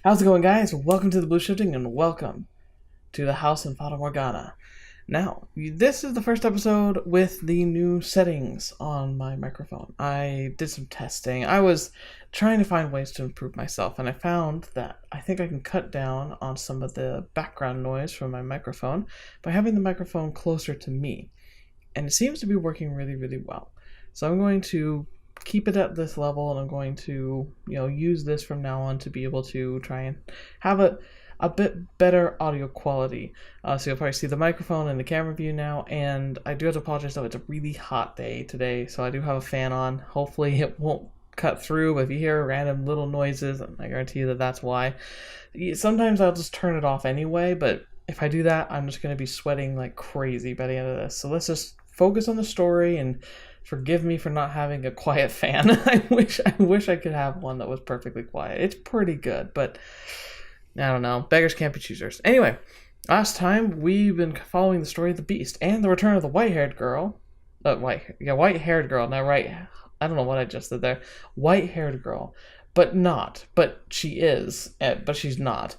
How's it going, guys? Welcome to TheBlueShifting and welcome to the house in Fata Morgana. Now, this is the first episode with the new settings on my microphone. I did some testing. I was trying to find ways to improve myself, and I found that I think I can cut down on some of the background noise from my microphone by having the microphone closer to me. And it seems to be working really, really well. So I'm going to keep it at this level, and I'm going to use this from now on to be able to try and have a bit better audio quality. So you'll probably see the microphone and the camera view now, and I do have to apologize though, it's a really hot day today, so I do have a fan on. Hopefully it won't cut through, but if you hear random little noises, I guarantee you that that's why. Sometimes I'll just turn it off anyway, but if I do that, I'm just going to be sweating like crazy by the end of this. So let's just focus on the story, and forgive me for not having a quiet fan. I wish I could have one that was perfectly quiet. It's pretty good, but I don't know. Beggars can't be choosers. Anyway, last time we've been following the story of the Beast and the return of the white-haired girl. White-haired girl. Now, right? I don't know what I just did there. White-haired girl, but she is, but she's not.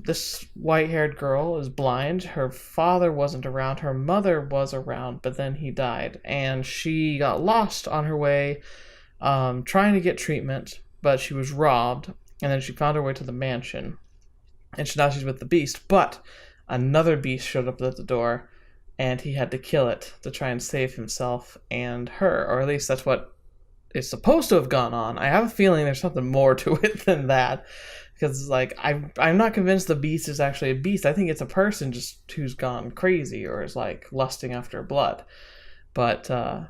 This white-haired girl is blind. Her father wasn't around. Her mother was around, but then he died, and she got lost on her way trying to get treatment, but she was robbed, and then she found her way to the mansion, and now she's with the Beast, but another beast showed up at the door, and he had to kill it to try and save himself and her, or at least that's what is supposed to have gone on. I have a feeling there's something more to it than that. Because, I'm not convinced the beast is actually a beast. I think it's a person just who's gone crazy or is, lusting after blood. But I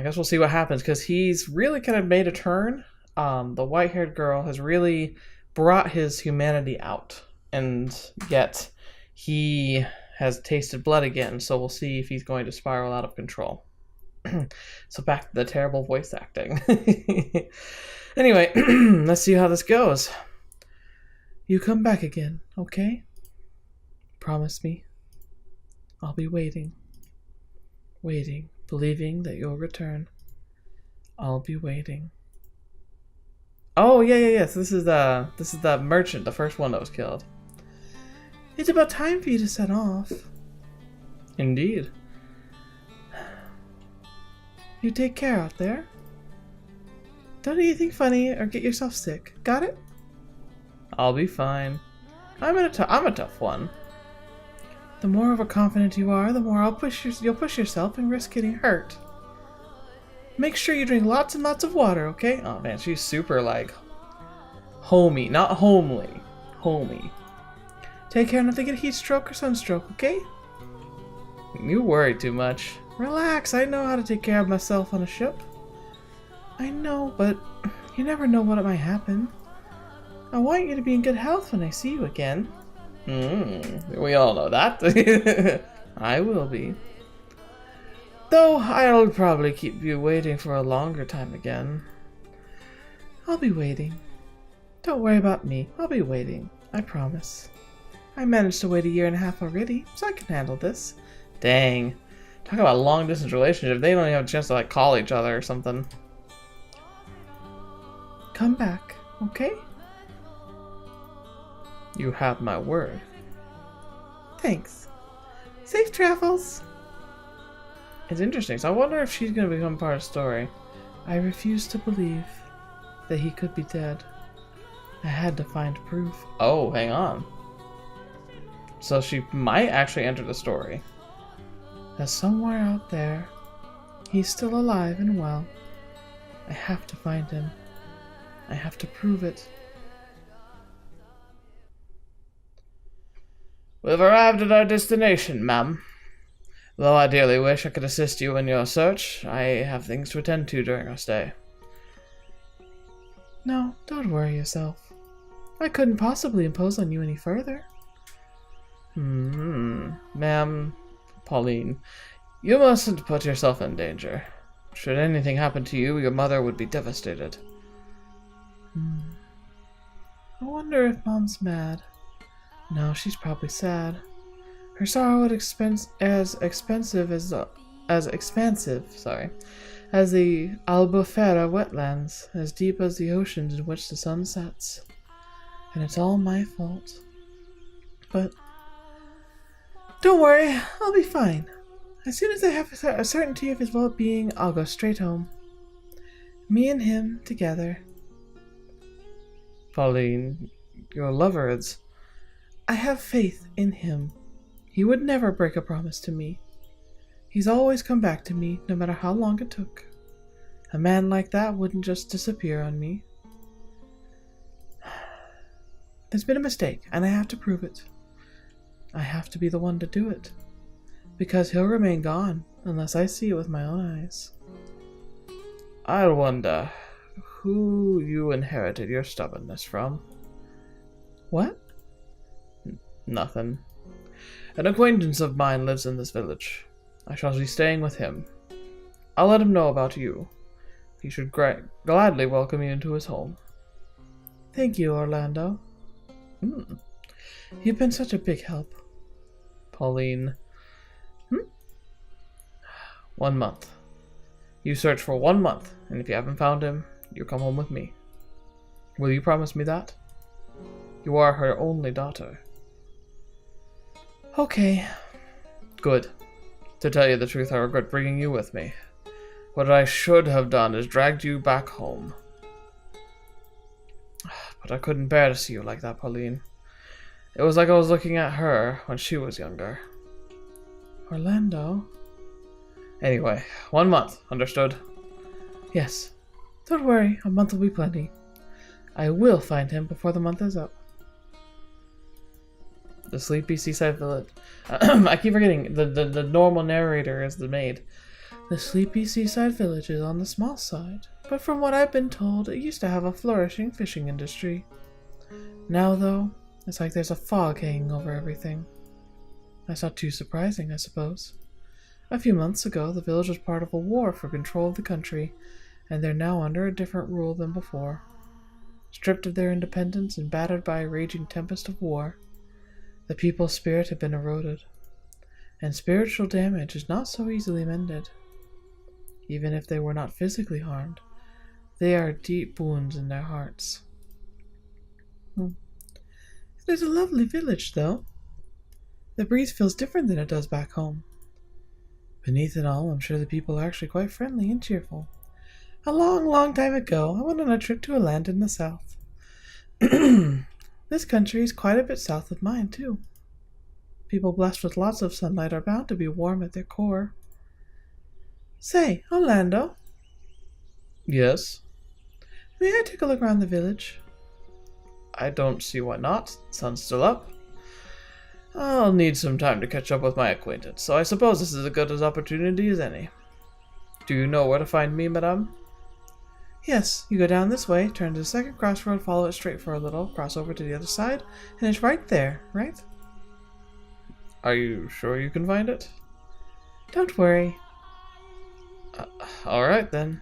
guess we'll see what happens, because he's really kind of made a turn. The white-haired girl has really brought his humanity out. And yet, he has tasted blood again. So we'll see if he's going to spiral out of control. So back to the terrible voice acting. Anyway, let's see how this goes. You come back again, okay? Promise me. I'll be waiting. Waiting, believing that you'll return. I'll be waiting. Oh, yes. This is the merchant, the first one that was killed. It's about time for you to set off. Indeed. You take care out there. Don't do anything funny or get yourself sick. Got it? I'll be fine. I'm a tough one. The more overconfident you are, the more you'll push yourself and risk getting hurt. Make sure you drink lots and lots of water, okay? Oh man, she's super homey, not homely. Homey. Take care not to get heat stroke or sunstroke, okay? You worry too much. Relax, I know how to take care of myself on a ship. I know, but you never know what might happen. I want you to be in good health when I see you again. We all know that. I will be. Though I'll probably keep you waiting for a longer time again. I'll be waiting. Don't worry about me. I'll be waiting. I promise. I managed to wait 1.5 years already, so I can handle this. Dang. Talk about a long-distance relationship. They don't even have a chance to call each other or something. Come back, okay? You have my word. Thanks. Safe travels. It's interesting, so I wonder if she's going to become part of the story. I refuse to believe that he could be dead. I had to find proof. Oh, hang on. So she might actually enter the story. That somewhere out there, he's still alive and well. I have to find him. I have to prove it. We've arrived at our destination, ma'am. Though I dearly wish I could assist you in your search, I have things to attend to during our stay. No, don't worry yourself. I couldn't possibly impose on you any further. Ma'am, Pauline, you mustn't put yourself in danger. Should anything happen to you, your mother would be devastated. I wonder if Mom's mad. No, she's probably sad. Her sorrow is as expansive as the Albufera wetlands, as deep as the oceans in which the sun sets. and it's all my fault. But don't worry, I'll be fine. As soon as I have a certainty of his well-being, I'll go straight home. Me and him together. Pauline, your lover is... I have faith in him. He would never break a promise to me. He's always come back to me, no matter how long it took. A man like that wouldn't just disappear on me. There's been a mistake, and I have to prove it. I have to be the one to do it. Because he'll remain gone, unless I see it with my own eyes. I wonder who you inherited your stubbornness from. What? Nothing. An acquaintance of mine lives in this village. I shall be staying with him. I'll let him know about you. He should gladly welcome you into his home. Thank you, Orlando. You've been such a big help. Pauline. 1 month. You search for 1 month, and if you haven't found him, you come home with me. Will you promise me that? You are her only daughter. Okay. Good. To tell you the truth, I regret bringing you with me. What I should have done is dragged you back home. But I couldn't bear to see you like that, Pauline. It was like I was looking at her when she was younger. Orlando? Anyway, 1 month, understood? Yes. Don't worry, a month will be plenty. I will find him before the month is up. The sleepy seaside village. I keep forgetting, the normal narrator is the maid. The sleepy seaside village is on the small side, but from what I've been told, it used to have a flourishing fishing industry. Now, though, it's like there's a fog hanging over everything. That's not too surprising, I suppose. A few months ago, the village was part of a war for control of the country, and they're now under a different rule than before. Stripped of their independence and battered by a raging tempest of war, the people's spirit had been eroded, and spiritual damage is not so easily mended. Even if they were not physically harmed, they are deep wounds in their hearts. It is a lovely village, though. The breeze feels different than it does back home. Beneath it all, I'm sure the people are actually quite friendly and cheerful. A long, long time ago, I went on a trip to a land in the south. This country is quite a bit south of mine, too. People blessed with lots of sunlight are bound to be warm at their core. Say, Orlando. Yes? May I take a look around the village? I don't see why not. Sun's still up. I'll need some time to catch up with my acquaintance, so I suppose this is as good an opportunity as any. Do you know where to find me, madame? Yes, you go down this way, turn to the second crossroad, follow it straight for a little, cross over to the other side, and it's right there, right? Are you sure you can find it? Don't worry. Alright then.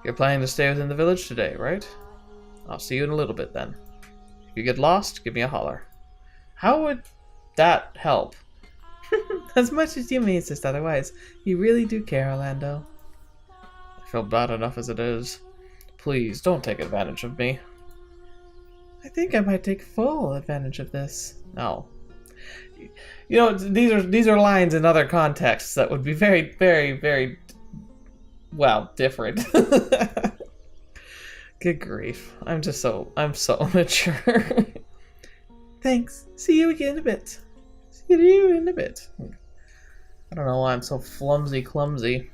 You're planning to stay within the village today, right? I'll see you in a little bit then. If you get lost, give me a holler. How would that help? As much as you may insist otherwise, you really do care, Orlando. I feel bad enough as it is. Please, don't take advantage of me. I think I might take full advantage of this. No. You know, these are lines in other contexts that would be very, very, very, well, different. Good grief. I'm so immature. Thanks. See you again in a bit. See you in a bit. I don't know why I'm so clumsy.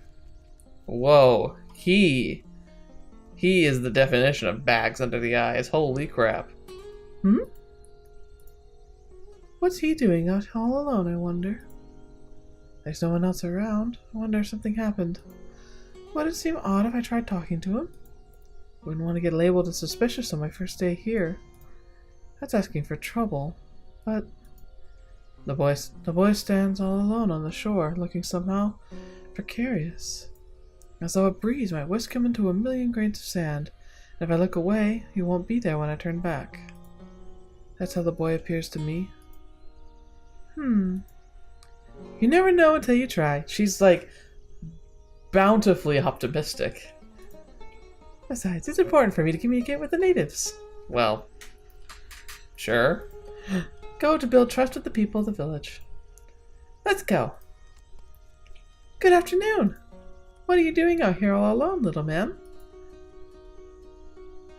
Whoa. He is the definition of bags under the eyes. Holy crap. What's he doing out all alone, I wonder? There's no one else around. I wonder if something happened. Would it seem odd if I tried talking to him? Wouldn't want to get labeled as suspicious on my first day here. That's asking for trouble. But the boy stands all alone on the shore, looking somehow precarious, as though a breeze might whisk him into a million grains of sand, and if I look away, he won't be there when I turn back. That's how the boy appears to me. You never know until you try. She's like bountifully optimistic. Besides, it's important for me to communicate with the natives. Well, Sure. Go to build trust with the people of the village. Let's go. Good afternoon. What are you doing out here all alone, little man?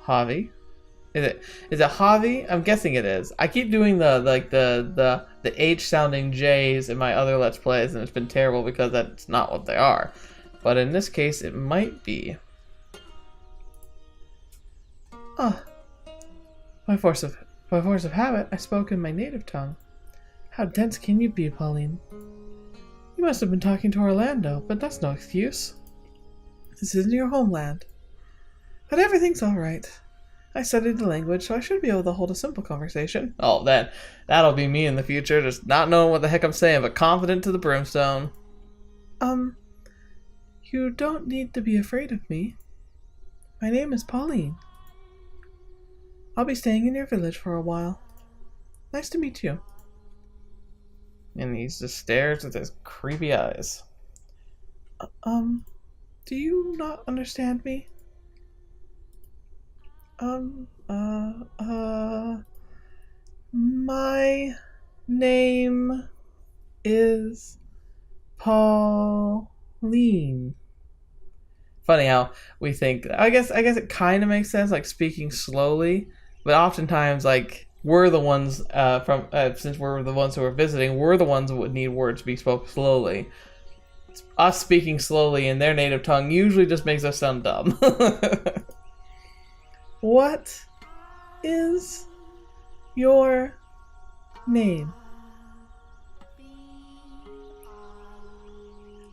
Javi? Is it Javi? I'm guessing it is. I keep doing the H sounding J's in my other Let's Plays, and it's been terrible because that's not what they are. But in this case, it might be. Ah, by force of habit, I spoke in my native tongue. How dense can you be, Pauline? You must have been talking to Orlando, but that's no excuse. This isn't your homeland. But everything's all right. I studied the language, so I should be able to hold a simple conversation. Oh, that'll be me in the future, just not knowing what the heck I'm saying, but confident to the brimstone. You don't need to be afraid of me. My name is Pauline. I'll be staying in your village for a while. Nice to meet you. And he just stares with his creepy eyes. Do you not understand me? My name is Pauline. Funny how we think. I guess it kind of makes sense, like speaking slowly, but oftentimes, like we're the ones since we're the ones who are visiting, we're the ones who would need words to be spoken slowly. Us speaking slowly in their native tongue usually just makes us sound dumb. What is your name?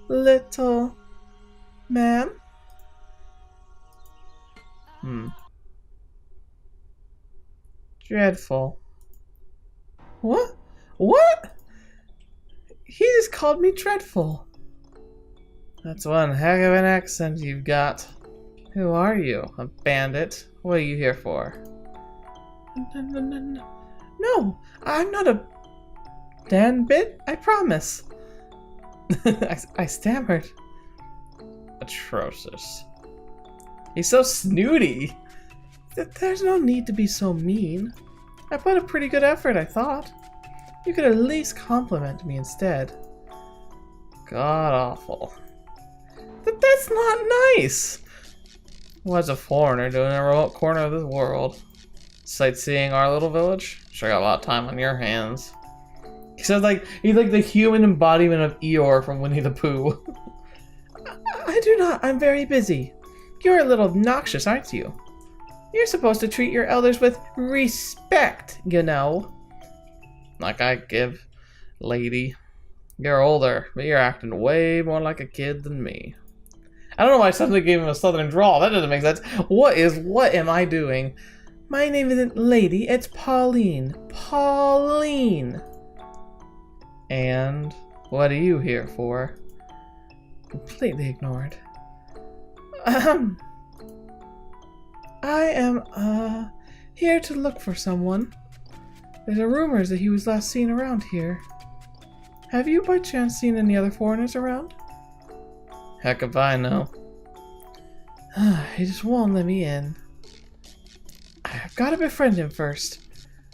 Little man? Dreadful. What? What? He just called me dreadful. That's one heck of an accent you've got. Who are you? A bandit? What are you here for? No, I'm not a Dan-bit, I promise. I stammered. Atrocious. He's so snooty. There's no need to be so mean. I put a pretty good effort, I thought. You could at least compliment me instead. God awful. That's not nice. What's a foreigner doing in a remote corner of this world? Sightseeing our little village? Sure got a lot of time on your hands. He sounds like he's like the human embodiment of Eeyore from Winnie the Pooh. I do not. I'm very busy. You're a little obnoxious, aren't you? You're supposed to treat your elders with respect, you know. Like I give, lady. You're older, but you're acting way more like a kid than me. I don't know why I suddenly gave him a southern drawl. That doesn't make sense. What am I doing? My name isn't Lady, it's Pauline. Pauline! And what are you here for? Completely ignored. I am, here to look for someone. There's rumors that he was last seen around here. Have you by chance seen any other foreigners around? Heck if I know. He just won't let me in. I've got to befriend him first.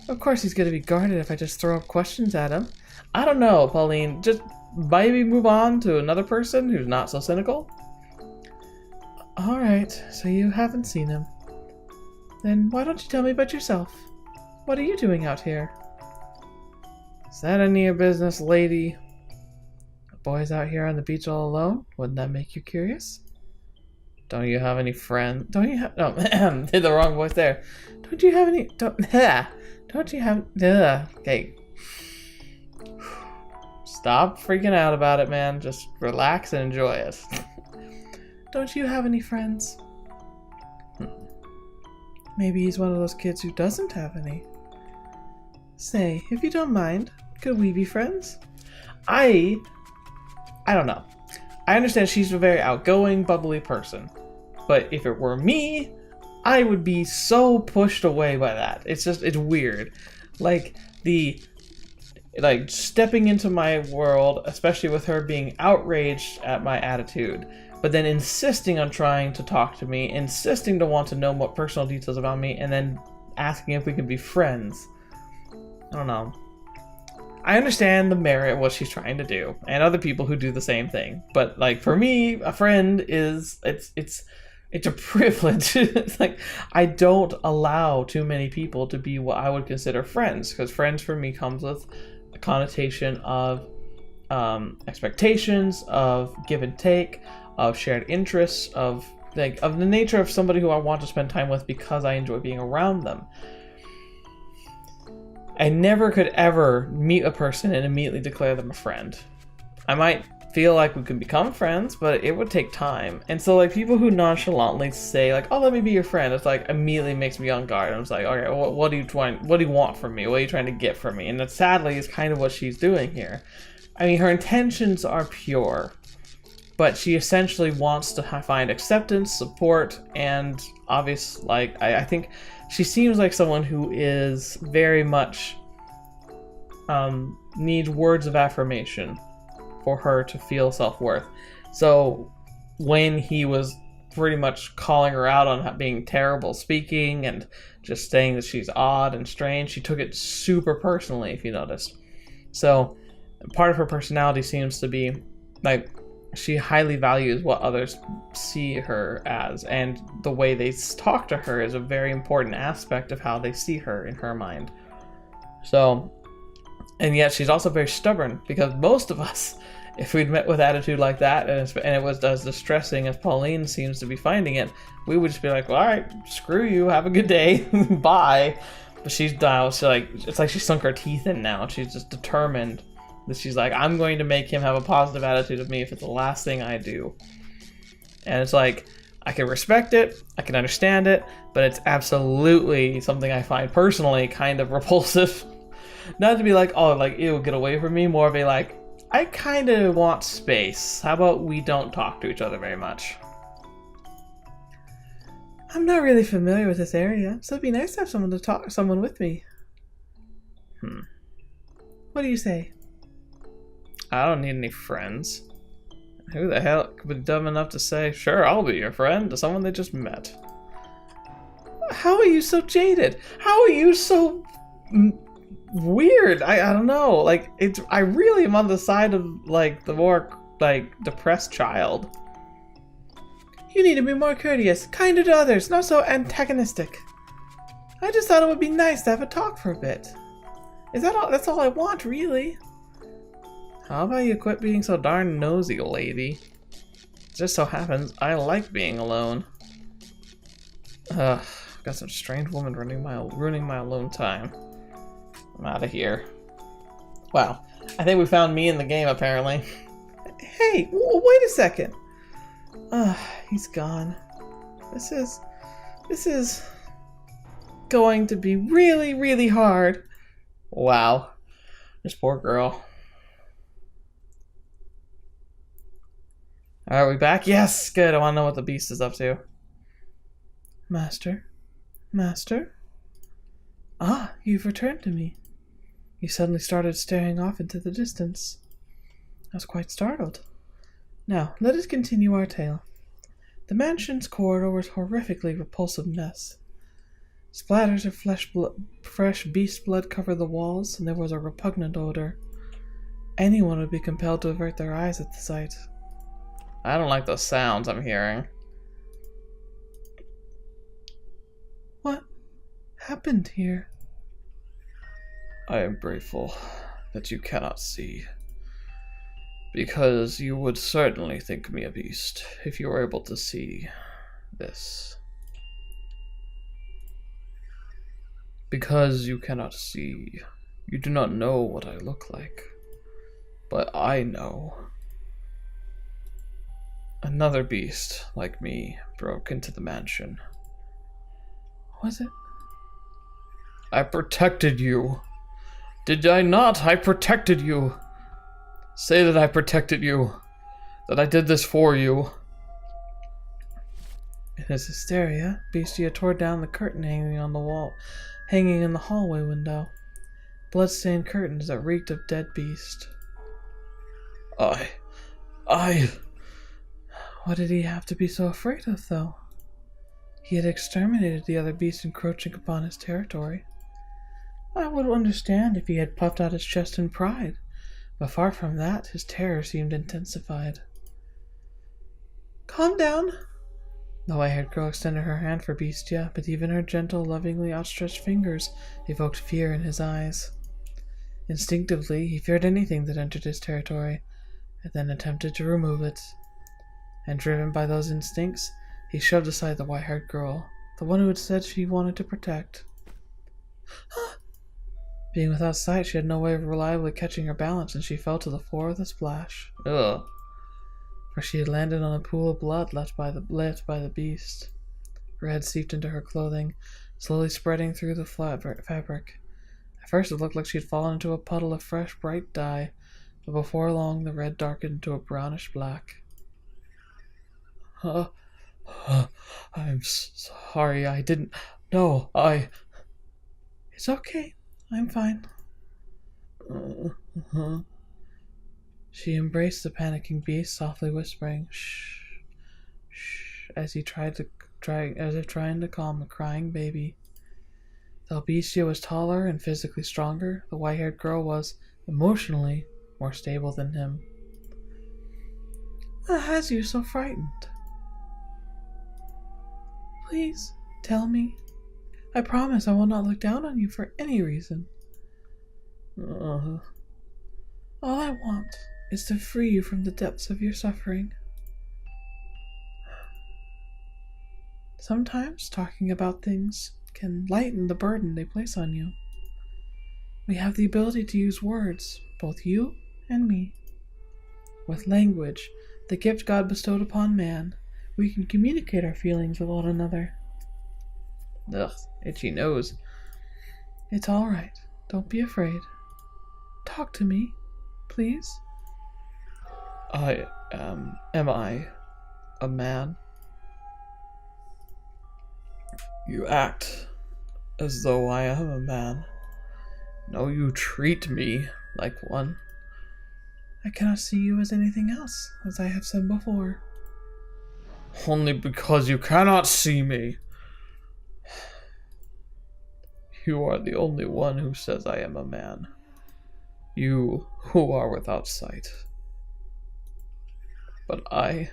Of course he's going to be guarded if I just throw up questions at him. I don't know, Pauline. Just maybe move on to another person who's not so cynical. Alright, so you haven't seen him. Then why don't you tell me about yourself? What are you doing out here? Is that any of your business, lady? The boys out here on the beach all alone? Wouldn't that make you curious? Don't you have any friends? Don't you have... No, did the wrong voice there. Don't you have any... Don't you have... Okay. Stop freaking out about it, man. Just relax and enjoy it. Don't you have any friends? Maybe he's one of those kids who doesn't have any. Say, if you don't mind, could we be friends? I don't know. I understand she's a very outgoing, bubbly person. But if it were me, I would be so pushed away by that. It's weird. Like, stepping into my world, especially with her being outraged at my attitude, but then insisting on trying to talk to me, insisting to want to know more personal details about me, and then asking if we could be friends. I don't know. I understand the merit of what she's trying to do, and other people who do the same thing. But like for me, a friend is it's a privilege. It's like I don't allow too many people to be what I would consider friends, because friends for me comes with a connotation of expectations, of give and take, of shared interests, of the nature of somebody who I want to spend time with because I enjoy being around them. I never could ever meet a person and immediately declare them a friend. I might feel like we could become friends, but it would take time. And so like people who nonchalantly say like, oh, let me be your friend, it's like immediately makes me on guard. I'm just like, okay, what do you want from me? What are you trying to get from me? And that sadly is kind of what she's doing here. I mean, her intentions are pure, but she essentially wants to find acceptance, support, and obvious, like, I think she seems like someone who is very much needs words of affirmation for her to feel self-worth. So when he was pretty much calling her out on being terrible speaking and just saying that she's odd and strange, she took it super personally, if you noticed. So part of her personality seems to be like she highly values what others see her as, and the way they talk to her is a very important aspect of how they see her in her mind. So, and yet she's also very stubborn, because most of us, if we'd met with attitude like that, and it was as distressing as Pauline seems to be finding it, we would just be like, well, all right, screw you, have a good day, bye. But she's dialed, it's like she sunk her teeth in now. She's just determined that she's like, I'm going to make him have a positive attitude of me if it's the last thing I do. And it's like, I can respect it, I can understand it, but it's absolutely something I find personally kind of repulsive. Not to be like, oh, like, ew, get away from me, more of a like, I kind of want space. How about we don't talk to each other very much? I'm not really familiar with this area, so it'd be nice to have someone with me. What do you say? I don't need any friends. Who the hell could be dumb enough to say, sure, I'll be your friend, to someone they just met? How are you so jaded? How are you so weird? I don't know. Like, I really am on the side of, like, the more, like, depressed child. You need to be more courteous, kinder to others, not so antagonistic. I just thought it would be nice to have a talk for a bit. Is that all? That's all I want, really. How about you quit being so darn nosy, lady? It just so happens I like being alone. Got some strange woman ruining my alone time. I'm out of here. Wow, I think we found me in the game, apparently. Hey, wait a second. He's gone. This is going to be really, really hard. Wow, this poor girl. Are we back? Yes, good. I want to know what the beast is up to. Master? Master? Ah, you've returned to me. You suddenly started staring off into the distance. I was quite startled. Now, let us continue our tale. The mansion's corridor was a horrifically repulsive mess. Splatters of fresh beast blood covered the walls, and there was a repugnant odor. Anyone would be compelled to avert their eyes at the sight. I don't like those sounds I'm hearing. What happened here? I am grateful that you cannot see, because you would certainly think me a beast if you were able to see this. Because you cannot see, you do not know what I look like, but I know. Another beast like me broke into the mansion. Was it? I protected you. Did I not? I protected you. Say that I protected you. That I did this for you. In his hysteria, Bestia tore down the curtain hanging in the hallway window. Blood-stained curtains that reeked of dead beast. I... What did he have to be so afraid of, though? He had exterminated the other beasts encroaching upon his territory. I would understand if he had puffed out his chest in pride, but far from that, his terror seemed intensified. Calm down. The white-haired girl extended her hand for Bestia, but even her gentle, lovingly outstretched fingers evoked fear in his eyes. Instinctively, he feared anything that entered his territory, and then attempted to remove it. And driven by those instincts, he shoved aside the white-haired girl, the one who had said she wanted to protect. Being without sight, she had no way of reliably catching her balance, and she fell to the floor with a splash. Ugh. For she had landed on a pool of blood lit by the beast. Her head seeped into her clothing, slowly spreading through the fabric. At first it looked like she had fallen into a puddle of fresh, bright dye, but before long the red darkened into a brownish black. I'm sorry, I didn't... No, It's okay, I'm fine. She embraced the panicking beast, softly whispering, "Shh, shh," as if trying to calm a crying baby. Though Bestia was taller and physically stronger, the white-haired girl was, emotionally, more stable than him. What has you so frightened? Please, tell me. I promise I will not look down on you for any reason. All I want is to free you from the depths of your suffering. Sometimes talking about things can lighten the burden they place on you. We have the ability to use words, both you and me. With language, the gift God bestowed upon man, we can communicate our feelings with one another. Ugh, itchy nose. It's all right. Don't be afraid. Talk to me, please. Am I a man? You act as though I am a man. No, you treat me like one. I cannot see you as anything else, as I have said before. Only because you cannot see me. You are the only one who says I am a man. You who are without sight. But I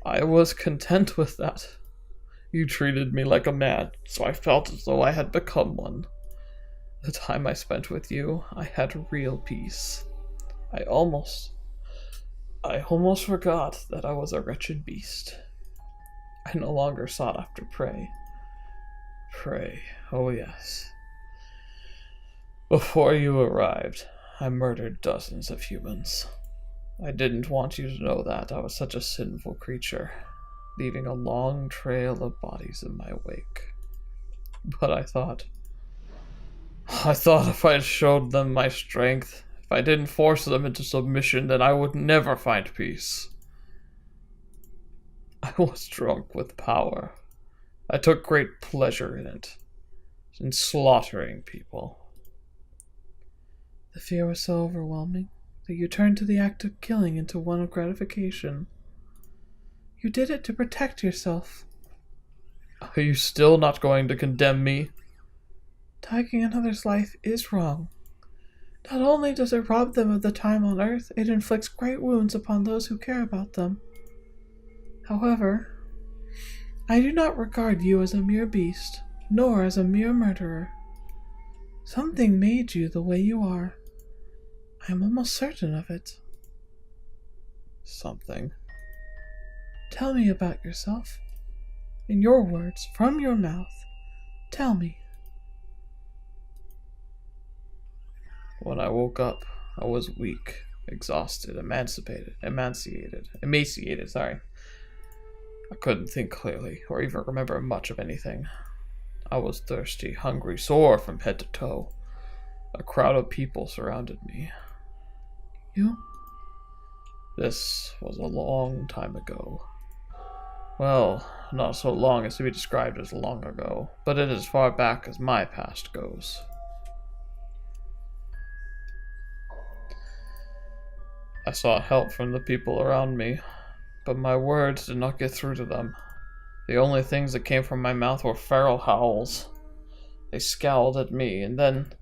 was content with that. You treated me like a man, so I felt as though I had become one. The time I spent with you, I had real peace. I almost forgot that I was a wretched beast. I no longer sought after prey. Prey, oh yes. Before you arrived, I murdered dozens of humans. I didn't want you to know that I was such a sinful creature, leaving a long trail of bodies in my wake. But I thought if I showed them my strength, if I didn't force them into submission, then I would never find peace. I was drunk with power. I took great pleasure in it, in slaughtering people. The fear was so overwhelming that you turned to the act of killing into one of gratification. You did it to protect yourself. Are you still not going to condemn me? Taking another's life is wrong. Not only does it rob them of the time on earth, it inflicts great wounds upon those who care about them. However, I do not regard you as a mere beast, nor as a mere murderer. Something made you the way you are. I am almost certain of it. Something? Tell me about yourself. In your words, from your mouth. Tell me. When I woke up, I was weak, exhausted, emaciated. I couldn't think clearly, or even remember much of anything. I was thirsty, hungry, sore from head to toe. A crowd of people surrounded me. You? This was a long time ago. Well, not so long as to be described as long ago, but it is as far back as my past goes. I sought help from the people around me, but my words did not get through to them. The only things that came from my mouth were feral howls. They scowled at me, and then...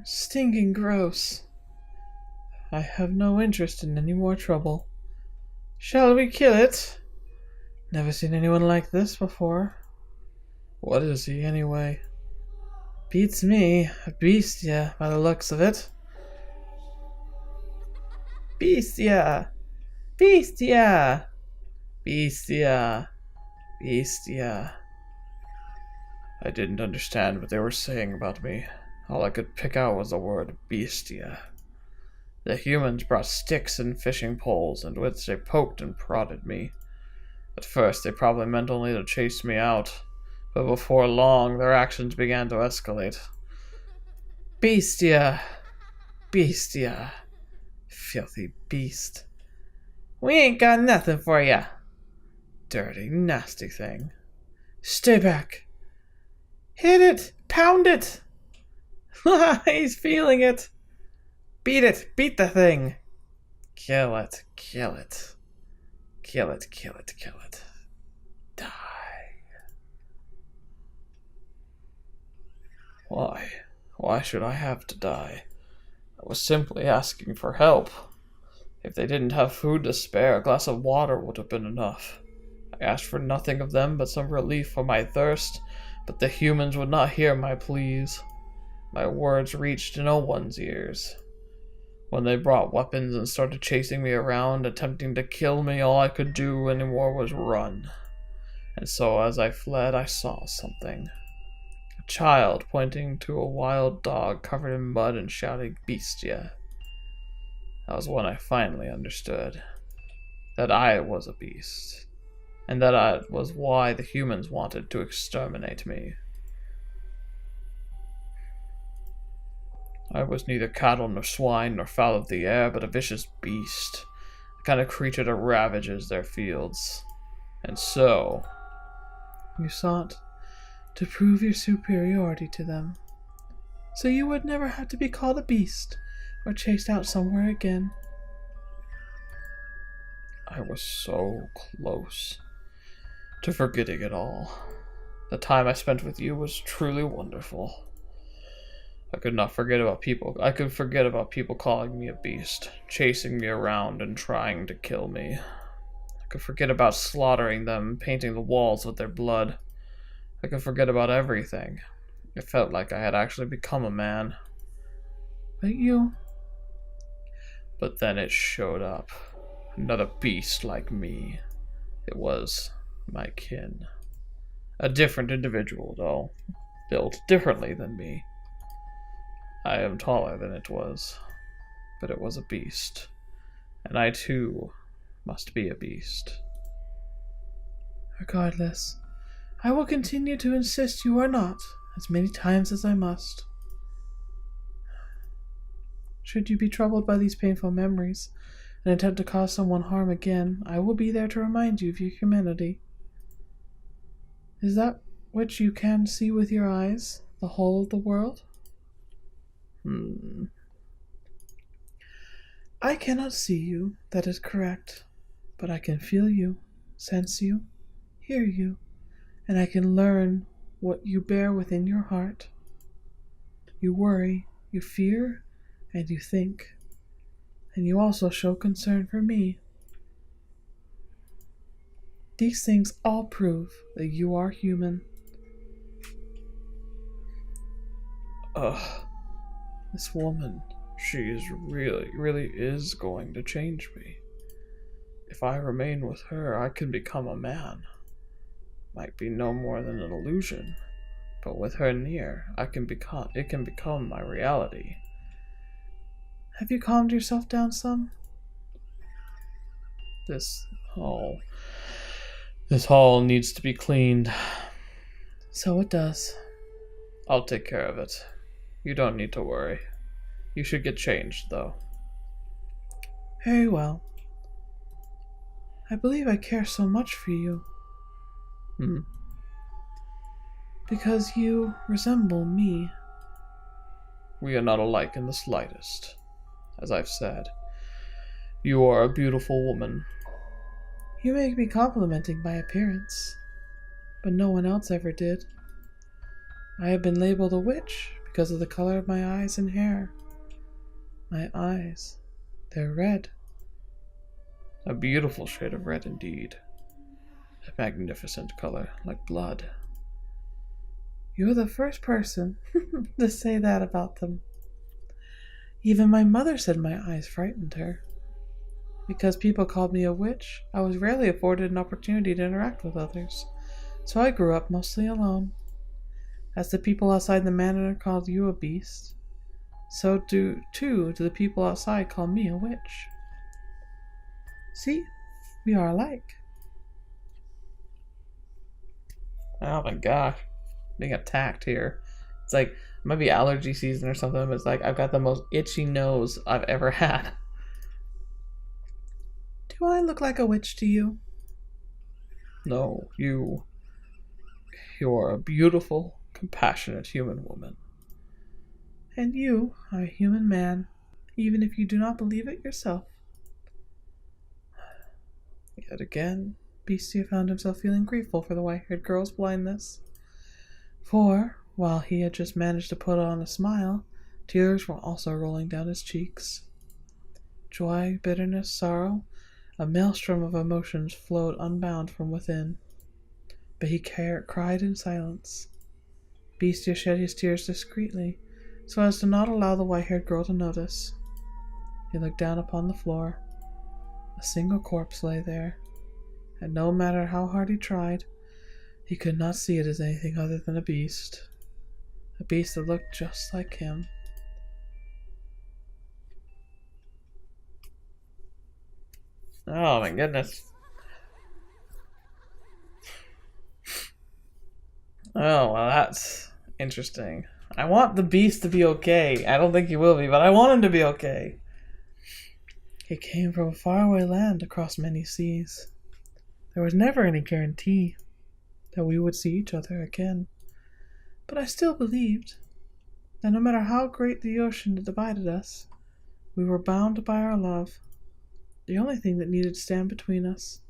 Stinking gross. I have no interest in any more trouble. Shall we kill it? Never seen anyone like this before. What is he, anyway? Beats me. A Bestia, by the looks of it. Bestia! Bestia! Bestia! Bestia. I didn't understand what they were saying about me. All I could pick out was the word Bestia. The humans brought sticks and fishing poles, and with which they poked and prodded me. At first, they probably meant only to chase me out, but before long, their actions began to escalate. Bestia! Bestia! Filthy beast. We ain't got nothing for ya. Dirty, nasty thing. Stay back. Hit it! Pound it! He's feeling it! Beat it! Beat the thing! Kill it! Kill it! Kill it! Kill it! Kill it! Die. Why? Why should I have to die? I was simply asking for help. If they didn't have food to spare, a glass of water would have been enough. I asked for nothing of them but some relief for my thirst, but the humans would not hear my pleas. My words reached no one's ears. When they brought weapons and started chasing me around, attempting to kill me, all I could do anymore was run. And so as I fled, I saw something. A child pointing to a wild dog covered in mud and shouting, "Bestia." That was when I finally understood that I was a beast, and that was why the humans wanted to exterminate me. I was neither cattle nor swine nor fowl of the air, but a vicious beast, the kind of creature that ravages their fields. And so... You sought to prove your superiority to them, so you would never have to be called a beast or chased out somewhere again. I was so close to forgetting it all. The time I spent with you was truly wonderful. I could not forget about people. I could forget about people calling me a beast, chasing me around and trying to kill me. I could forget about slaughtering them, painting the walls with their blood. I could forget about everything. It felt like I had actually become a man. But then it showed up. Another beast like me. It was my kin. A different individual, though. Built differently than me. I am taller than it was. But it was a beast. And I, too, must be a beast. Regardless, I will continue to insist you are not, as many times as I must. Should you be troubled by these painful memories and attempt to cause someone harm again, I will be there to remind you of your humanity. Is that which you can see with your eyes, the whole of the world? I cannot see you, that is correct, but I can feel you, sense you, hear you, and I can learn what you bear within your heart. You worry, you fear, and you think, and you also show concern for me. These things all prove that you are human. This woman, she is really is going to change me. If I remain with her, I can become a man. Might be no more than an illusion, but with her near, it can become my reality. Have you calmed yourself down some? This hall needs to be cleaned. So it does. I'll take care of it. You don't need to worry. You should get changed, though. Very well. I believe I care so much for you. Because you resemble me. We are not alike in the slightest. As I've said, you are a beautiful woman. You may be complimenting my appearance. but no one else ever did. I have been labeled a witch because of the color of my eyes and hair. My eyes, they're red. A beautiful shade of red indeed. A magnificent color, like blood. You're the first person to say that about them. Even my mother said my eyes frightened her. Because people called me a witch, I was rarely afforded an opportunity to interact with others, so I grew up mostly alone. As the people outside the manor called you a beast, so do the people outside call me a witch. See, we are alike. Oh my gosh, being attacked here. It's like, it might be allergy season or something, but it's like I've got the most itchy nose I've ever had. Do I look like a witch to you? No, you're a beautiful, compassionate human woman. And you are a human man, even if you do not believe it yourself. Yet again, Bestia found himself feeling grateful for the white-haired girl's blindness. For, while he had just managed to put on a smile, tears were also rolling down his cheeks. Joy, bitterness, sorrow, a maelstrom of emotions flowed unbound from within. But he cried in silence. Bestia shed his tears discreetly, so as to not allow the white-haired girl to notice. He looked down upon the floor. A single corpse lay there, and no matter how hard he tried, he could not see it as anything other than a beast. A beast that looked just like him. Oh my goodness. Oh, well, that's interesting. I want the beast to be okay. I don't think he will be, but I want him to be okay. He came from a faraway land across many seas. There was never any guarantee that we would see each other again. But I still believed that no matter how great the ocean that divided us, we were bound by our love. The only thing that needed to stand between us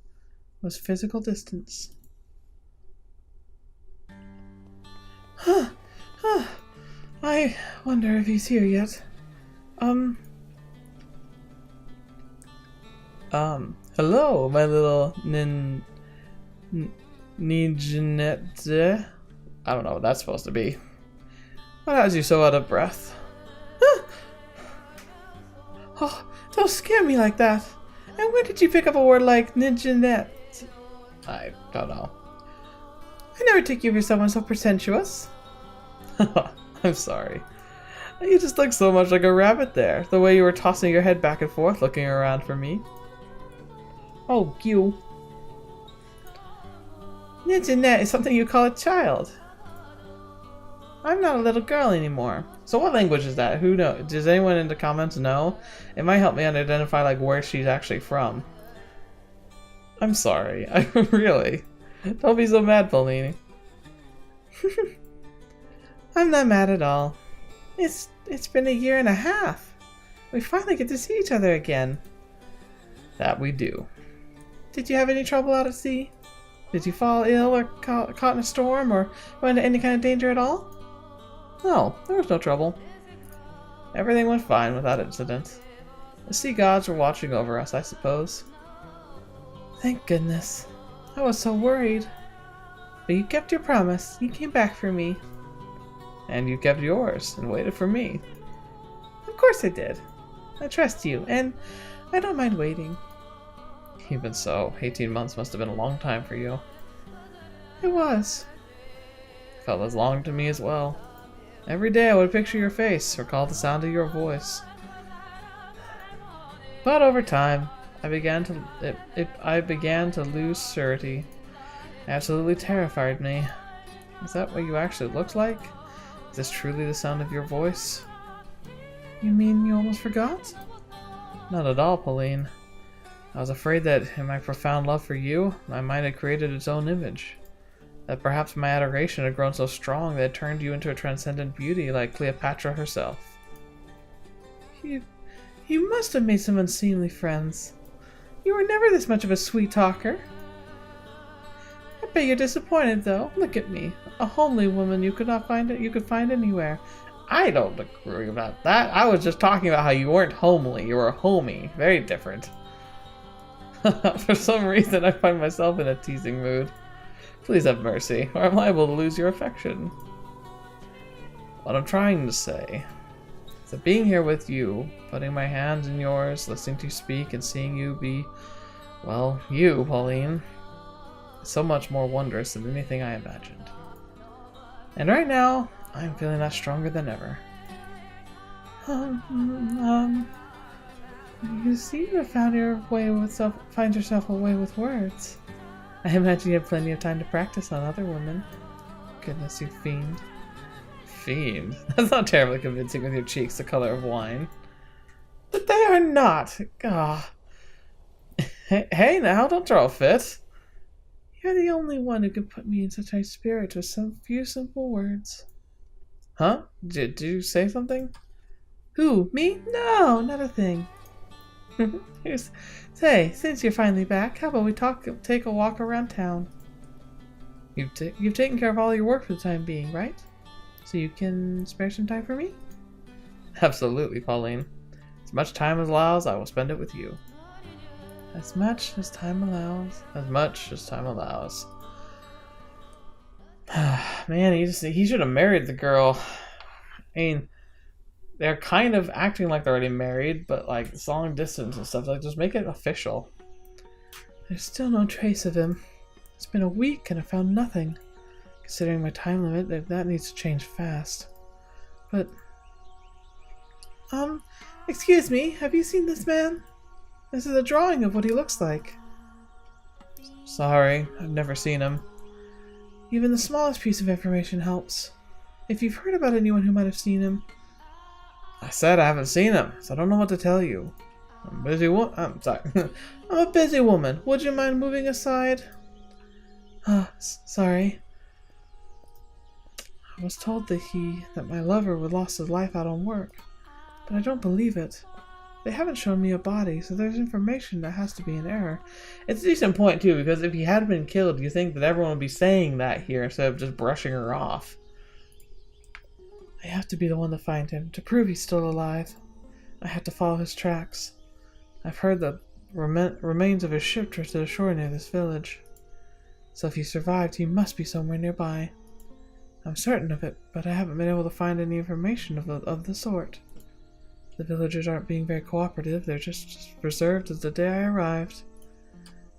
was physical distance. I wonder if he's here yet. Hello, my little Ninjanette. I don't know what that's supposed to be. What has you so out of breath? Oh, don't scare me like that. And where did you pick up a word like Ninjanette? I don't know. I never took you for someone so pretentious. I'm sorry. You just look so much like a rabbit there. The way you were tossing your head back and forth looking around for me. Oh, you. Ninjanette is something you call a child. I'm not a little girl anymore. So what language is that? Who knows? Does anyone in the comments know? It might help me identify like where she's actually from. I'm sorry. I really. Don't be so mad, Paulina. I'm not mad at all. It's been 1.5 years. We finally get to see each other again. That we do. Did you have any trouble out at sea? Did you fall ill or caught in a storm or run into any kind of danger at all? No, there was no trouble. Everything went fine without incident. The sea gods were watching over us, I suppose. Thank goodness. I was so worried. But you kept your promise. You came back for me. And you kept yours and waited for me. Of course I did. I trust you, and I don't mind waiting. Even so, 18 months must have been a long time for you. It was. Felt as long to me as well. Every day I would picture your face, recall the sound of your voice. But over time, I began to lose surety. It absolutely terrified me. Is that what you actually looked like? Is this truly the sound of your voice? You mean you almost forgot? Not at all, Pauline. I was afraid that in my profound love for you, my mind had created its own image. That perhaps my adoration had grown so strong that it turned you into a transcendent beauty like Cleopatra herself. You must have made some unseemly friends. You were never this much of a sweet talker. I bet you're disappointed, though. Look at me, a homely woman you could find anywhere. I don't agree about that. I was just talking about how you weren't homely. You were a homie. Very different. For some reason, I find myself in a teasing mood. Please have mercy, or I'm liable to lose your affection. What I'm trying to say is that being here with you, putting my hands in yours, listening to you speak, and seeing you be, well, you, Pauline, is so much more wondrous than anything I imagined. And right now, I'm feeling that stronger than ever. You seem to have find yourself a way with words. I imagine you have plenty of time to practice on other women. Goodness, you fiend. Fiend? That's not terribly convincing with your cheeks the color of wine. But they are not! Ah. Hey now, don't throw a fit. You're the only one who can put me in such high spirits with some few simple words. Huh? Did you say something? Who? Me? No, not a thing. Say, since you're finally back, how about we take a walk around town? You've taken care of all your work for the time being, right? So you can spare some time for me? Absolutely, Pauline. As much time as allows, I will spend it with you. As much as time allows. As much as time allows. Man, he should have married the girl. I mean, they're kind of acting like they're already married, but like it's long distance and stuff. Like, just make it official. There's still no trace of him. It's been a week and I found nothing. Considering my time limit, that needs to change fast. But, excuse me, have you seen this man? This is a drawing of what he looks like. Sorry, I've never seen him. Even the smallest piece of information helps. If you've heard about anyone who might have seen him. I said I haven't seen him, so I don't know what to tell you. I'm sorry. I'm a busy woman. Would you mind moving aside? Sorry. I was told that my lover would lost his life out on work, but I don't believe it. They haven't shown me a body, so there's information that has to be in error. It's a decent point, too, because if he had been killed, you think that everyone would be saying that here instead of just brushing her off. I have to be the one to find him, to prove he's still alive. I have to follow his tracks. I've heard that remains of his ship drifted ashore near this village. So if he survived, he must be somewhere nearby. I'm certain of it, but I haven't been able to find any information of the sort. The villagers aren't being very cooperative, they're just reserved as the day I arrived.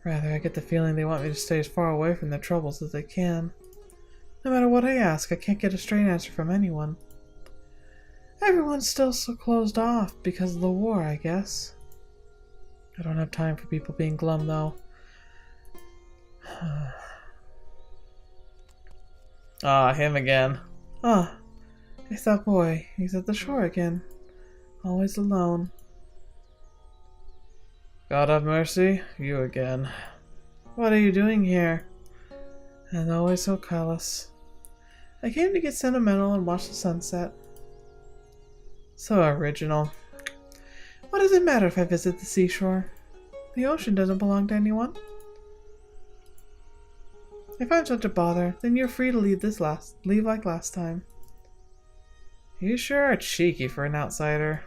Rather, I get the feeling they want me to stay as far away from their troubles as they can. No matter what I ask, I can't get a straight answer from anyone. Everyone's still so closed off because of the war, I guess. I don't have time for people being glum, though. Him again. It's that boy. He's at the shore again. Always alone. God have mercy, you again. What are you doing here? And always so callous. I came to get sentimental and watch the sunset. So original. What does it matter if I visit the seashore? The ocean doesn't belong to anyone. If I'm such a bother, then you're free to leave like last time. You sure are cheeky for an outsider.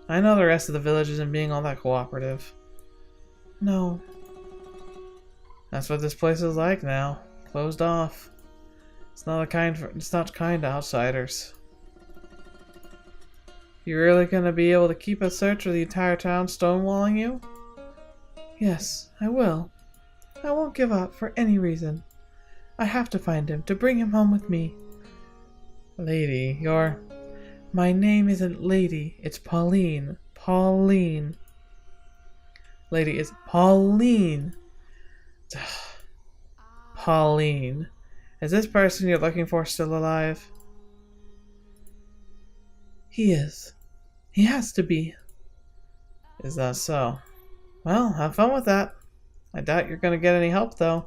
I know the rest of the village isn't being all that cooperative. No. That's what this place is like now. Closed off. It's not kind to outsiders. You really gonna be able to keep a search of the entire town stonewalling you? Yes, I will. I won't give up for any reason. I have to find him, to bring him home with me. Lady, My name isn't Lady, it's Pauline. Pauline. Lady is Pauline. Pauline. Is this person you're looking for still alive? He is. He has to be. Is that so? Well, have fun with that. I doubt you're gonna get any help, though.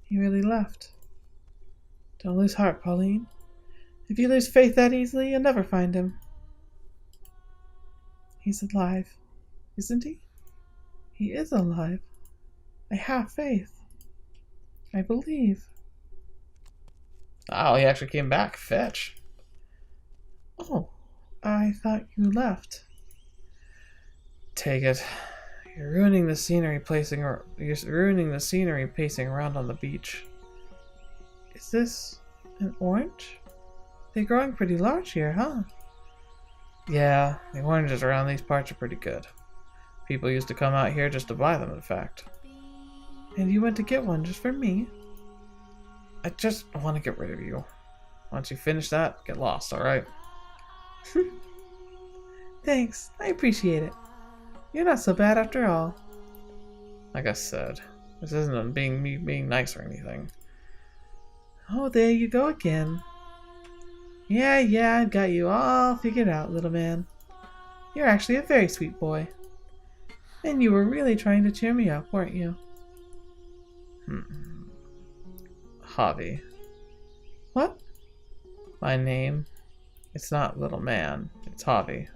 He really left. Don't lose heart, Pauline. If you lose faith that easily, you'll never find him. He's alive. Isn't he? He is alive. I have faith. I believe. Oh, he actually came back. Fetch. Oh, I thought you left. Take it. You're ruining the scenery pacing around on the beach. Is this an orange? They're growing pretty large here, huh? Yeah, the oranges around these parts are pretty good. People used to come out here just to buy them, in fact. And you went to get one just for me? I just want to get rid of you. Once you finish that, get lost, alright? Thanks, I appreciate it. You're not so bad after all. Like I said, this isn't me being nice or anything. Oh, there you go again. Yeah, I've got you all figured out, little man. You're actually a very sweet boy. And you were really trying to cheer me up, weren't you? Javi. What? My name. It's not little man. It's Javi.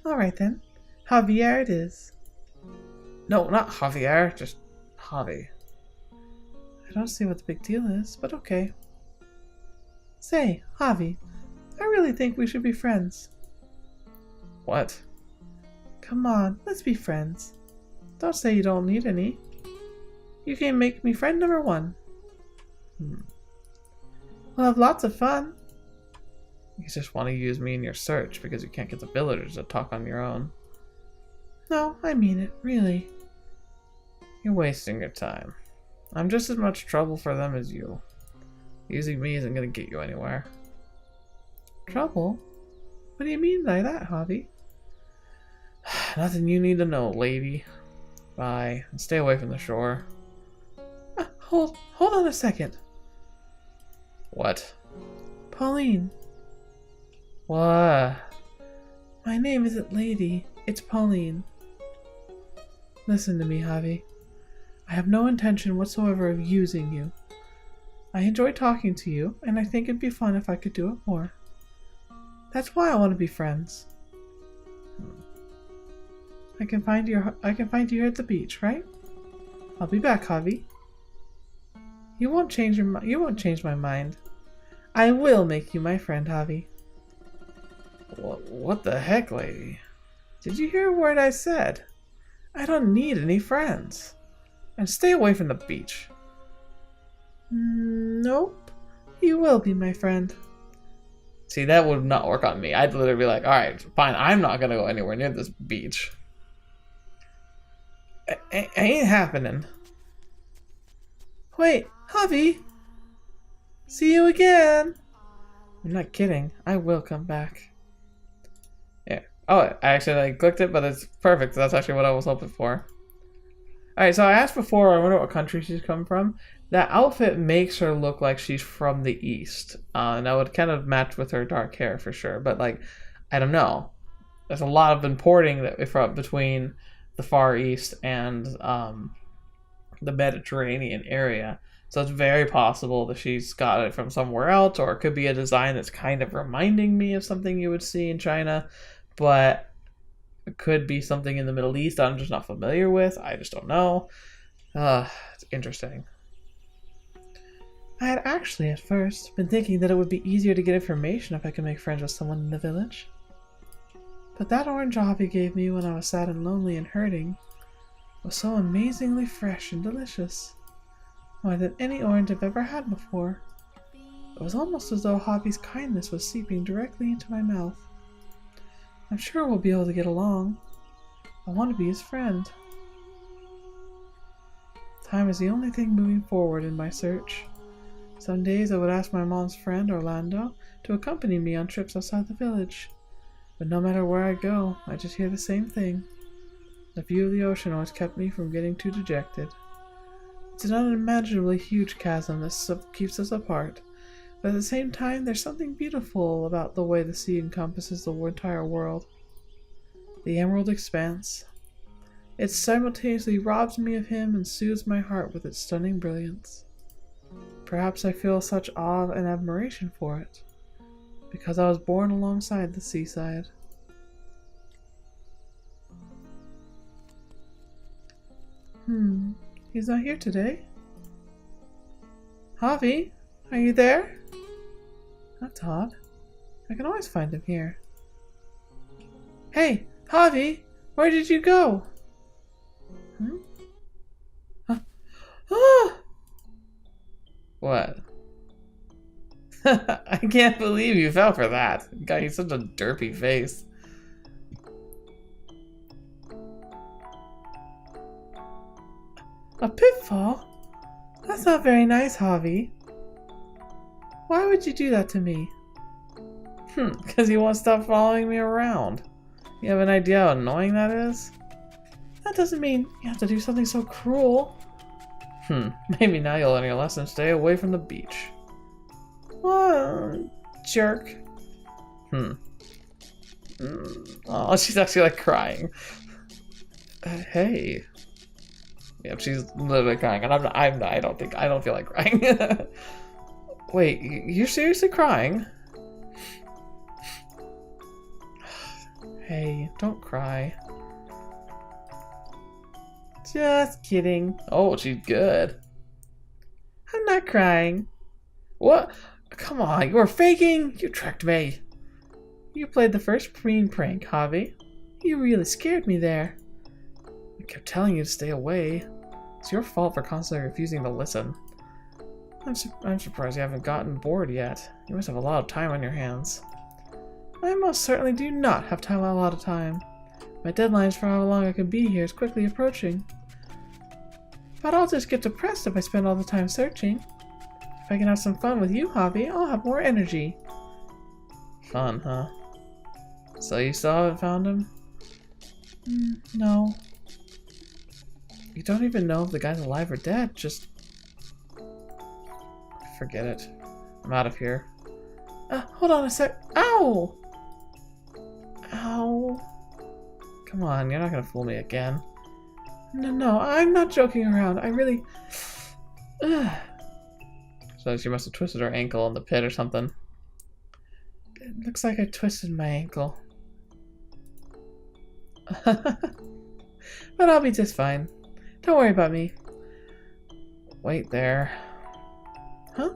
Alright then. Javier it is. No, not Javier. Just Javi. I don't see what the big deal is, but okay. Say, Javi, I really think we should be friends. What? Come on, let's be friends. Don't say you don't need any. You can make me friend number 1. We'll have lots of fun. You just want to use me in your search because you can't get the villagers to talk on your own. No, I mean it, really. You're wasting your time. I'm just as much trouble for them as you. Using me isn't going to get you anywhere. Trouble? What do you mean by that, Javi? Nothing you need to know, lady. Bye, and stay away from the shore. Hold on a second. What? Pauline. What? My name isn't Lady, it's Pauline. Listen to me, Javi. I have no intention whatsoever of using you. I enjoy talking to you, and I think it'd be fun if I could do it more. That's why I want to be friends. I can find you here at the beach, right? I'll be back, Javi. You won't change my mind. I will make you my friend, Javi. What the heck, lady? Did you hear a word I said? I don't need any friends. And stay away from the beach. Nope. You will be my friend. See, that would not work on me. I'd literally be like, alright, fine, I'm not gonna go anywhere near this beach. Ain't happening. Wait, Javi! See you again! I'm not kidding. I will come back. Yeah. Oh, I actually clicked it, but it's perfect. That's actually what I was hoping for. Alright, so I asked before, I wonder what country she's come from. That outfit makes her look like she's from the East. And that would kind of match with her dark hair for sure. But, like, I don't know. There's a lot of importing that between the Far East and the Mediterranean area. So it's very possible that she's got it from somewhere else, or it could be a design that's kind of reminding me of something you would see in China. But it could be something in the Middle East I'm just not familiar with. I just don't know. It's interesting. I had actually, at first, been thinking that it would be easier to get information if I could make friends with someone in the village. But that orange Javi gave me when I was sad and lonely and hurting was so amazingly fresh and delicious. More than any orange I've ever had before. It was almost as though Javi's kindness was seeping directly into my mouth. I'm sure we'll be able to get along. I want to be his friend. Time is the only thing moving forward in my search. Some days I would ask my mom's friend, Orlando, to accompany me on trips outside the village. But no matter where I go, I just hear the same thing. The view of the ocean always kept me from getting too dejected. It's an unimaginably huge chasm that keeps us apart, but at the same time there's something beautiful about the way the sea encompasses the entire world. The emerald expanse. It simultaneously robs me of him and soothes my heart with its stunning brilliance. Perhaps I feel such awe and admiration for it, because I was born alongside the seaside. He's not here today. Javi, are you there? That's odd. I can always find him here. Hey, Javi, where did you go? Ah! What? I can't believe you fell for that. God, you're such a derpy face. A pitfall? That's not very nice, Javi. Why would you do that to me? Because you won't stop following me around. You have an idea how annoying that is? That doesn't mean you have to do something so cruel. Maybe now you'll learn your lesson. Stay away from the beach. Jerk. Oh, she's actually like crying. Hey. Yep, she's literally crying, and I don't feel like crying. Wait, you're seriously crying? Hey, don't cry. Just kidding. Oh, she's good. I'm not crying. What? Come on, you were faking? You tricked me. You played the first mean prank, Javi. You really scared me there. I kept telling you to stay away. It's your fault for constantly refusing to listen. I'm surprised you haven't gotten bored yet. You must have a lot of time on your hands. I most certainly do not have a lot of time. My deadlines for how long I can be here is quickly approaching. But I'll just get depressed if I spend all the time searching. If I can have some fun with you, Javi, I'll have more energy. Fun, huh? So you still haven't found him? No. You don't even know if the guy's alive or dead, just... Forget it. I'm out of here. Hold on a sec. Ow! Ow. Come on, you're not gonna fool me again. No, I'm not joking around. I really... So she must have twisted her ankle in the pit or something. It looks like I twisted my ankle. But I'll be just fine. Don't worry about me. Wait there. Huh?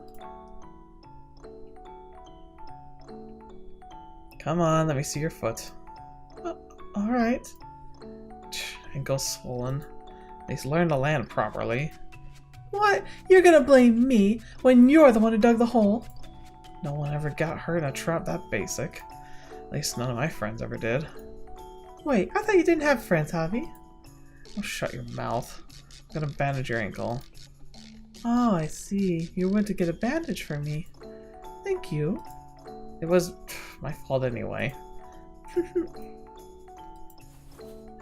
Come on, let me see your foot. Alright. Ankle swollen. At least learn to land properly. What? You're gonna blame me when you're the one who dug the hole? No one ever got hurt in a trap that basic. At least none of my friends ever did. Wait, I thought you didn't have friends, Javi. Oh, shut your mouth. I'm gonna bandage your ankle. Oh, I see. You went to get a bandage for me. Thank you. It was my fault anyway.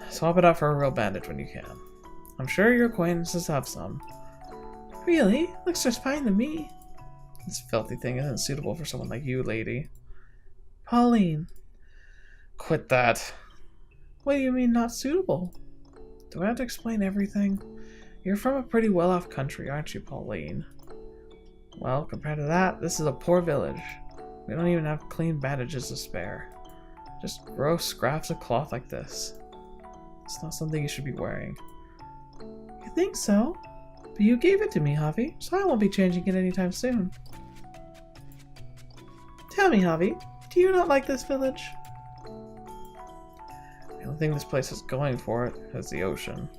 Swap it out for a real bandage when you can. I'm sure your acquaintances have some. Really? Looks just fine to me. This filthy thing isn't suitable for someone like you, lady. Pauline. Quit that. What do you mean not suitable? Do I have to explain everything? You're from a pretty well-off country, aren't you, Pauline? Well, compared to that, this is a poor village. We don't even have clean bandages to spare. Just gross scraps of cloth like this. It's not something you should be wearing. You think so? But you gave it to me, Javi, so I won't be changing it anytime soon. Tell me, Javi, do you not like this village? The only thing this place is going for it is the ocean.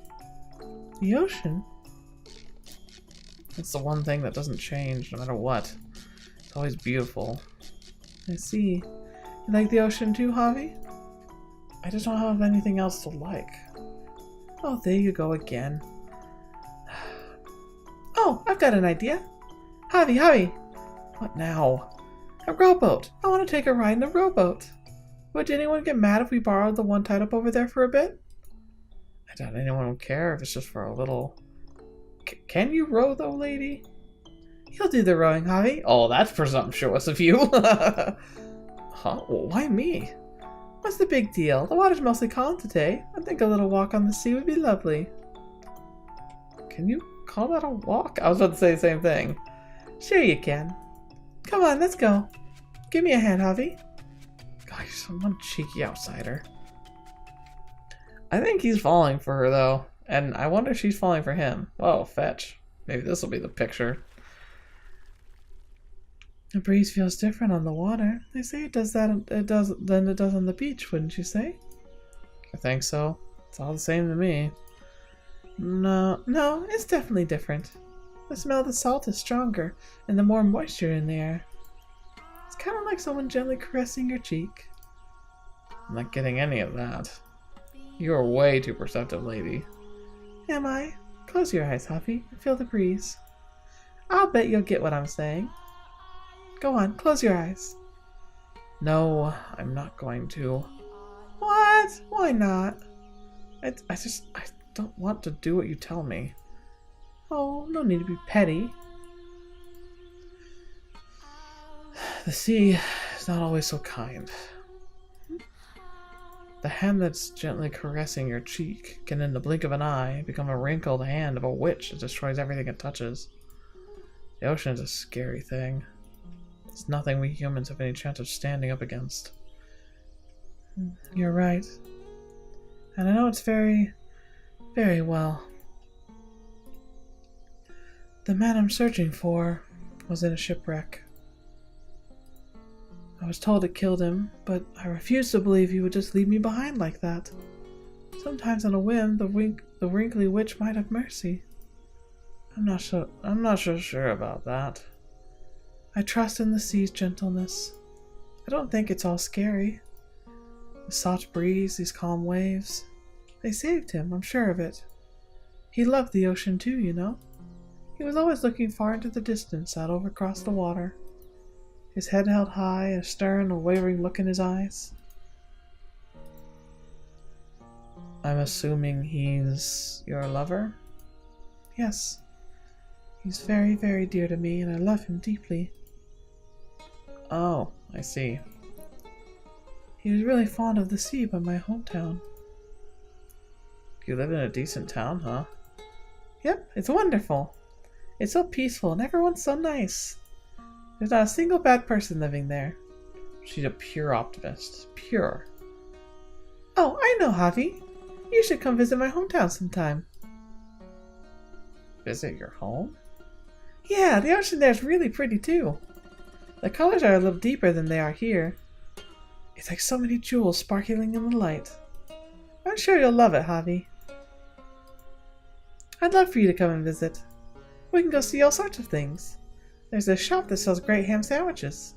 The ocean? It's the one thing that doesn't change no matter what. It's always beautiful. I see. You like the ocean too, Javi? I just don't have anything else to like. Oh, there you go again. Oh, I've got an idea. Javi! What now? A rowboat. I want to take a ride in a rowboat. Would anyone get mad if we borrowed the one tied up over there for a bit? I doubt anyone would care if it's just for a little... Can you row though, lady? You'll do the rowing, Javi. Oh, that's presumptuous of you. Huh? Well, why me? What's the big deal? The water's mostly calm today. I think a little walk on the sea would be lovely. Can you call that a walk? I was about to say the same thing. Sure you can. Come on, let's go. Give me a hand, Javi. God, you're some cheeky outsider. I think he's falling for her, though. And I wonder if she's falling for him. Whoa, fetch. Maybe this will be the picture. The breeze feels different on the water. They say it does than it does on the beach, wouldn't you say? I think so. It's all the same to me. No, it's definitely different. The smell of the salt is stronger, and the more moisture in the air. It's kind of like someone gently caressing your cheek. I'm not getting any of that. You're way too perceptive, lady. Am I? Close your eyes, Huffy, and feel the breeze. I'll bet you'll get what I'm saying. Go on, close your eyes. No, I'm not going to. What? Why not? I don't want to do what you tell me. Oh, no need to be petty. The sea is not always so kind. The hand that's gently caressing your cheek can, in the blink of an eye, become a wrinkled hand of a witch that destroys everything it touches. The ocean is a scary thing. It's nothing we humans have any chance of standing up against. You're right. And I know it's very, very well. The man I'm searching for was in a shipwreck. I was told it killed him, but I refuse to believe he would just leave me behind like that. Sometimes on a whim, the wrinkly witch might have mercy. I'm not so sure about that. I trust in the sea's gentleness. I don't think it's all scary. The soft breeze, these calm waves. They saved him, I'm sure of it. He loved the ocean too, you know. He was always looking far into the distance out over across the water. His head held high, a stern, wavering look in his eyes. I'm assuming he's your lover? Yes. He's very, very dear to me, and I love him deeply. Oh, I see. He was really fond of the sea by my hometown. You live in a decent town, huh? Yep, it's wonderful. It's so peaceful and everyone's so nice. There's not a single bad person living there. She's a pure optimist. Pure. Oh, I know, Javi. You should come visit my hometown sometime. Visit your home? Yeah, the ocean there's really pretty too. The colors are a little deeper than they are here. It's like so many jewels sparkling in the light. I'm sure you'll love it, Javi. I'd love for you to come and visit. We can go see all sorts of things. There's a shop that sells great ham sandwiches.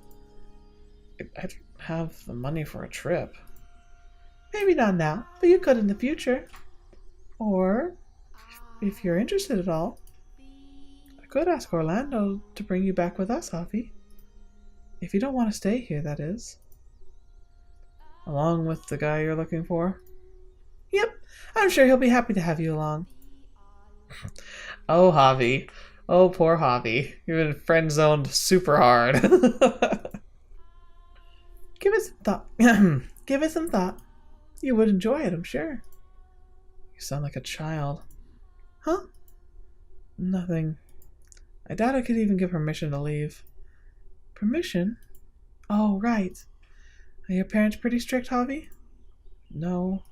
I don't have the money for a trip. Maybe not now, but you could in the future. Or, if you're interested at all, I could ask Orlando to bring you back with us, Javi. If you don't want to stay here, that is. Along with the guy you're looking for? Yep, I'm sure he'll be happy to have you along. Oh, Javi. Oh, poor Javi. You've been friend-zoned super hard. Give it some thought. Give it some thought. You would enjoy it, I'm sure. You sound like a child. Huh? Nothing. I doubt I could even give permission to leave. Permission? Oh, right. Are your parents pretty strict, Javi? No.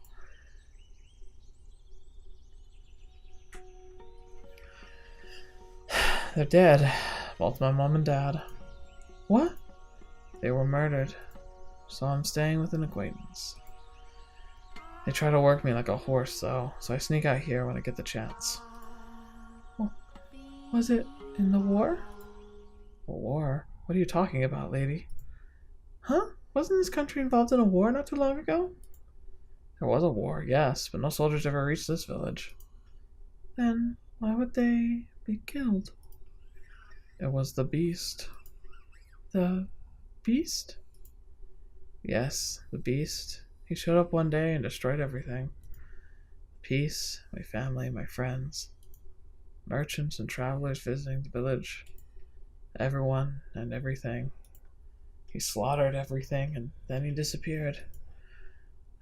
They're dead. Both my mom and dad. What? They were murdered. So I'm staying with an acquaintance. They try to work me like a horse, though, so I sneak out here when I get the chance. Well, was it in the war? A war? What are you talking about, lady? Huh? Wasn't this country involved in a war not too long ago? There was a war, yes, but no soldiers ever reached this village. Then why would they be killed? It was the beast. The beast? Yes, the beast. He showed up one day and destroyed everything. Peace, my family, my friends, merchants and travelers visiting the village. Everyone and everything. He slaughtered everything and then he disappeared.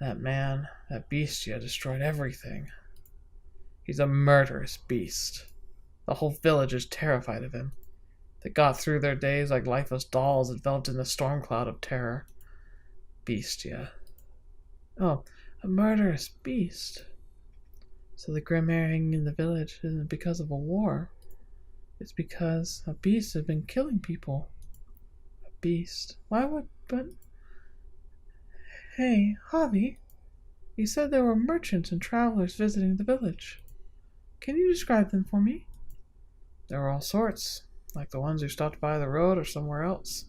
That man, that Bestia, destroyed everything. He's a murderous beast. The whole village is terrified of him. They got through their days like lifeless dolls enveloped in the storm cloud of terror. Bestia. Oh, a murderous beast. So the grim herring in the village isn't because of a war. It's because a beast has been killing people. A beast. Why would... But... Hey, Javi. You said there were merchants and travelers visiting the village. Can you describe them for me? There were all sorts. Like the ones who stopped by the road or somewhere else.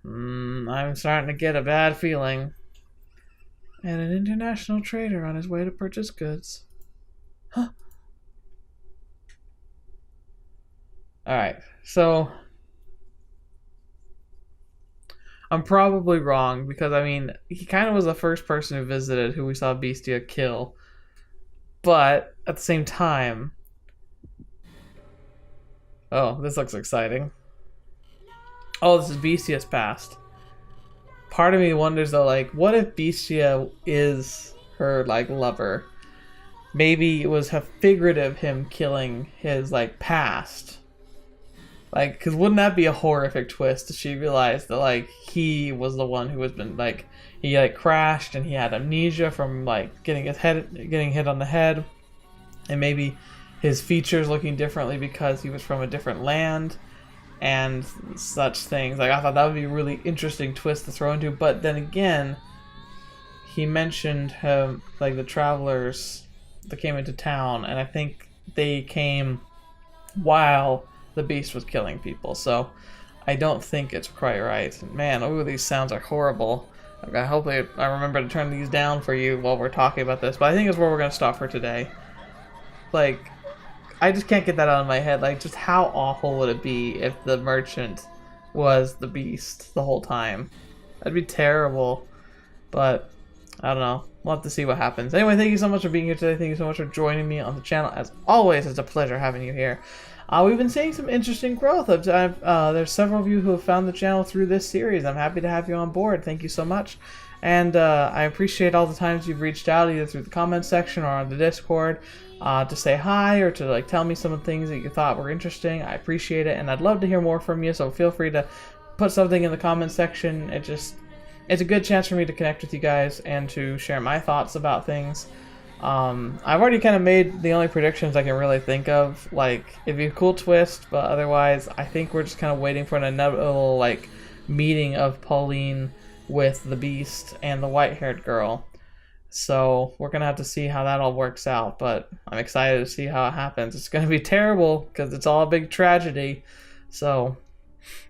I'm starting to get a bad feeling. And an international trader on his way to purchase goods. Huh? Alright, so... I'm probably wrong, because, I mean, he kind of was the first person who visited who we saw Bestia kill. But, at the same time... Oh, this looks exciting. Oh, this is Bestia's past. Part of me wonders, though, like, what if Bestia is her, like, lover? Maybe it was a figurative him killing his, like, past. Like, because wouldn't that be a horrific twist if she realized that, like, he was the one who has been, like, he, like, crashed and he had amnesia from, like, getting hit on the head. And maybe his features looking differently because he was from a different land and such things. Like, I thought that would be a really interesting twist to throw into. But then again, he mentioned, like, the travelers that came into town, and I think they came while the beast was killing people, so I don't think it's quite right. Man, ooh, these sounds are horrible. Okay, hopefully I remember to turn these down for you while we're talking about this, but I think that's where we're going to stop for today. Like, I just can't get that out of my head. Like, just how awful would it be if the merchant was the beast the whole time? That'd be terrible, but I don't know. We'll have to see what happens. Anyway, thank you so much for being here today. Thank you so much for joining me on the channel. As always, it's a pleasure having you here. We've been seeing some interesting growth. There's several of you who have found the channel through this series. I'm happy to have you on board. Thank you so much. And I appreciate all the times you've reached out, either through the comment section or on the Discord, to say hi or to, like, tell me some of the things that you thought were interesting. I appreciate it, and I'd love to hear more from you, so feel free to put something in the comment section. It's a good chance for me to connect with you guys and to share my thoughts about things. I've already kind of made the only predictions I can really think of. Like, it'd be a cool twist, but otherwise, I think we're just kind of waiting for an inevitable, like, meeting of Pauline with the Beast and the white-haired girl. So we're gonna have to see how that all works out, but I'm excited to see how it happens. It's gonna be terrible because it's all a big tragedy. So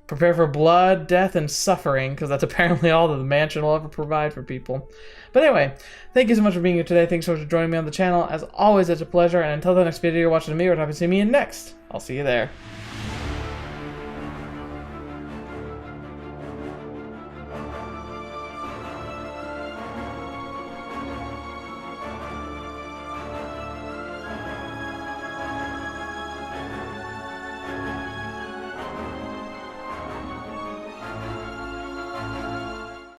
prepare for blood, death, and suffering, because that's apparently all that the mansion will ever provide for people. But anyway, thank you so much for being here today. Thanks so much for joining me on the channel. As always, it's a pleasure. And until the next video you're watching me, or happy to see me in next, I'll see you there.